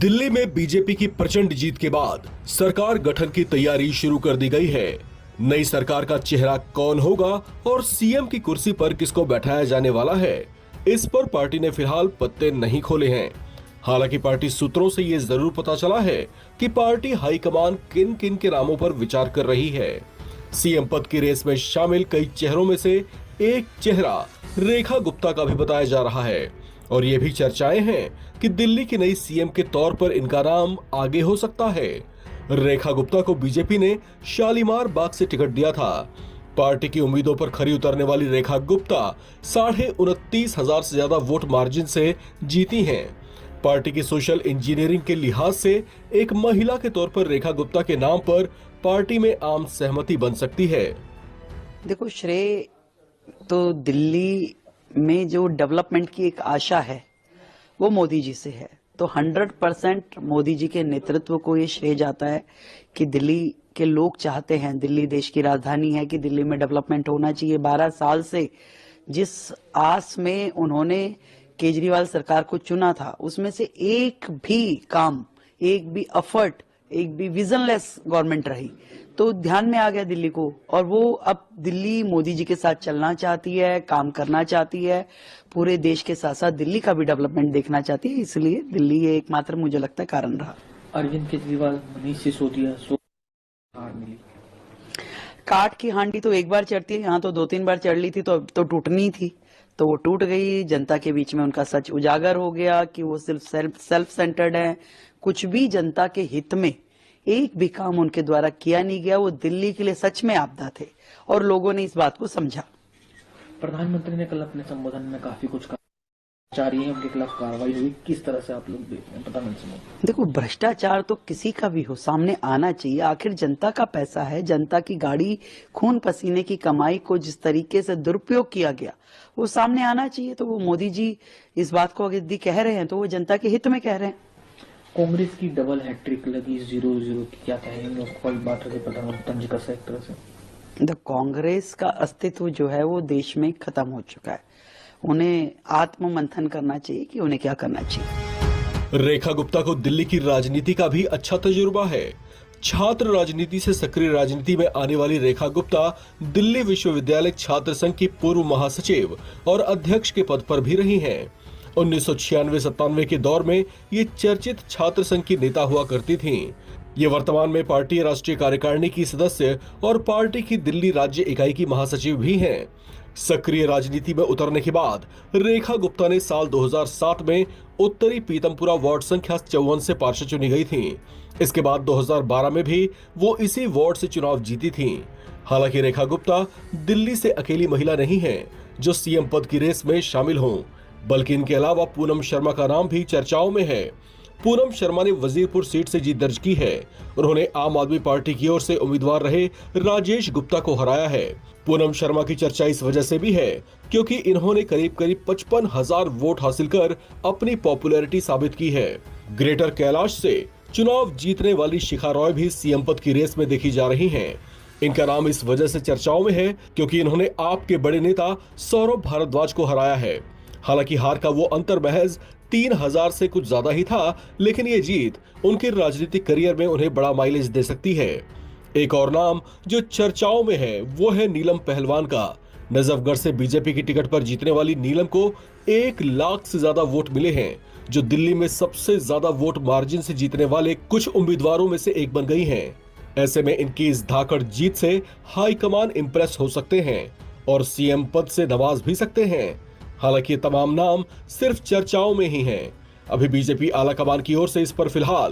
दिल्ली में बीजेपी की प्रचंड जीत के बाद सरकार गठन की तैयारी शुरू कर दी गई है। नई सरकार का चेहरा कौन होगा और सीएम की कुर्सी पर किसको बैठाया जाने वाला है, इस पर पार्टी ने फिलहाल पत्ते नहीं खोले हैं। हालांकि पार्टी सूत्रों से ये जरूर पता चला है कि पार्टी हाईकमान किन किन के नामों पर विचार कर रही है। सीएम पद की रेस में शामिल कई चेहरों में से एक चेहरा रेखा गुप्ता का भी बताया जा रहा है और ये भी चर्चाएं हैं कि दिल्ली की नई सीएम के तौर पर इनका नाम आगे हो सकता है। रेखा गुप्ता को बीजेपी ने शालीमार बाग से टिकट दिया था। पार्टी की उम्मीदों पर खरी उतरने वाली रेखा गुप्ता 29,500 से ज्यादा वोट मार्जिन से जीती हैं। पार्टी की सोशल इंजीनियरिंग के लिहाज से एक महिला के तौर पर रेखा गुप्ता के नाम पर पार्टी में आम सहमति बन सकती है। देखो, श्रेय तो दिल्ली में जो डेवलपमेंट की एक आशा है वो मोदी जी से है, तो 100% मोदी जी के नेतृत्व को ये श्रेय जाता है कि दिल्ली के लोग चाहते हैं, दिल्ली देश की राजधानी है, कि दिल्ली में डेवलपमेंट होना चाहिए। 12 साल से जिस आस में उन्होंने केजरीवाल सरकार को चुना था, उसमें से एक भी काम, एक भी एफर्ट, एक भी विजनलेस गवर्नमेंट रही, तो ध्यान में आ गया दिल्ली को। और वो अब दिल्ली मोदी जी के साथ चलना चाहती है, काम करना चाहती है, पूरे देश के साथ साथ दिल्ली का भी डेवलपमेंट देखना चाहती है। इसलिए दिल्ली ये एकमात्र मुझे लगता है कारण रहा। अरविंद केजरीवाल, मनीष सिसोदिया, हार मिली। काठ की हांडी तो एक बार चढ़ती है, यहाँ तो 2-3 बार चढ़ ली थी, तो टूटनी थी, तो वो टूट गई। जनता के बीच में उनका सच उजागर हो गया कि वो सिर्फ सेल्फ सेंटर्ड है, कुछ भी जनता के हित में एक भी काम उनके द्वारा किया नहीं गया। वो दिल्ली के लिए सच में आपदा थे और लोगों ने इस बात को समझा। प्रधानमंत्री ने कल अपने संबोधन में काफी कुछ कहा, है उनके खिलाफ कार्रवाई हुई, किस तरह से आप लोग देख रहे हैं? पता नहीं चला। देखो, भ्रष्टाचार तो किसी का भी हो सामने आना चाहिए। आखिर जनता का पैसा है, जनता की गाड़ी, खून पसीने की कमाई को जिस तरीके से दुरुपयोग किया गया वो सामने आना चाहिए। तो वो मोदी जी इस बात को यदि कह रहे हैं तो वो जनता के हित में कह रहे हैं। कांग्रेस की डबल हैट्रिक लगी 0-0 की, क्या कहेंगे? कोई बात है प्रधानमंत्री का से एक तरह से कांग्रेस का अस्तित्व जो है वो देश में खत्म हो चुका है। उन्हें आत्म मंथन करना चाहिए कि उन्हें क्या करना चाहिए। रेखा गुप्ता को दिल्ली की राजनीति का भी अच्छा तजुर्बा है। छात्र राजनीति से सक्रिय राजनीति में आने वाली रेखा गुप्ता दिल्ली विश्वविद्यालय छात्र संघ की पूर्व महासचिव और अध्यक्ष के पद पर भी रही हैं। 1996-97 के दौर में ये चर्चित छात्र संघ की नेता हुआ करती थीं। ये वर्तमान में पार्टी राष्ट्रीय कार्यकारिणी की सदस्य और पार्टी की दिल्ली राज्य इकाई की महासचिव भी हैं। सक्रिय राजनीति में उतरने के बाद रेखा गुप्ता ने साल 2007 में उत्तरी पीतमपुरा वार्ड संख्या 54 से पार्षद चुनी गई थीं। इसके बाद 2012 में भी वो इसी वार्ड से चुनाव जीती थीं। हालांकि रेखा गुप्ता दिल्ली से अकेली महिला नहीं है जो सीएम पद की रेस में शामिल हों, बल्कि इनके अलावा पूनम शर्मा का नाम भी चर्चाओं में है। पूनम शर्मा ने वजीरपुर सीट से जीत दर्ज की है। उन्होंने आम आदमी पार्टी की ओर से उम्मीदवार रहे राजेश गुप्ता को हराया है। पूनम शर्मा की चर्चा इस वजह से भी है क्योंकि इन्होंने करीब 55,000 वोट हासिल कर अपनी पॉपुलैरिटी साबित की है। ग्रेटर कैलाश से चुनाव जीतने वाली शिखा रॉय भी सीएम पद की रेस में देखी जा रही हैं। इनका नाम इस वजह से चर्चाओं में है क्योंकि इन्होंने आप के बड़े नेता सौरभ भारद्वाज को हराया है। हालांकि हार का वो अंतर महज 3,000 से कुछ ज्यादा ही था, लेकिन ये जीत उनके राजनीतिक करियर में उन्हें बड़ा माइलेज दे सकती है। एक और नाम जो चर्चाओं में है वो है नीलम पहलवान का। नजफगढ़ से बीजेपी की टिकट पर जीतने वाली नीलम को 1 लाख से ज्यादा वोट मिले हैं, जो दिल्ली में सबसे ज्यादा वोट मार्जिन से जीतने वाले कुछ उम्मीदवारों में से एक बन गई हैं। ऐसे में इनकी इस धाकड़ जीत से हाईकमान इंप्रेस हो सकते हैं और सीएम पद से नवाज भी सकते हैं। हालांकि ये तमाम नाम सिर्फ चर्चाओं में ही हैं। अभी बीजेपी आलाकमान की ओर से इस पर फिलहाल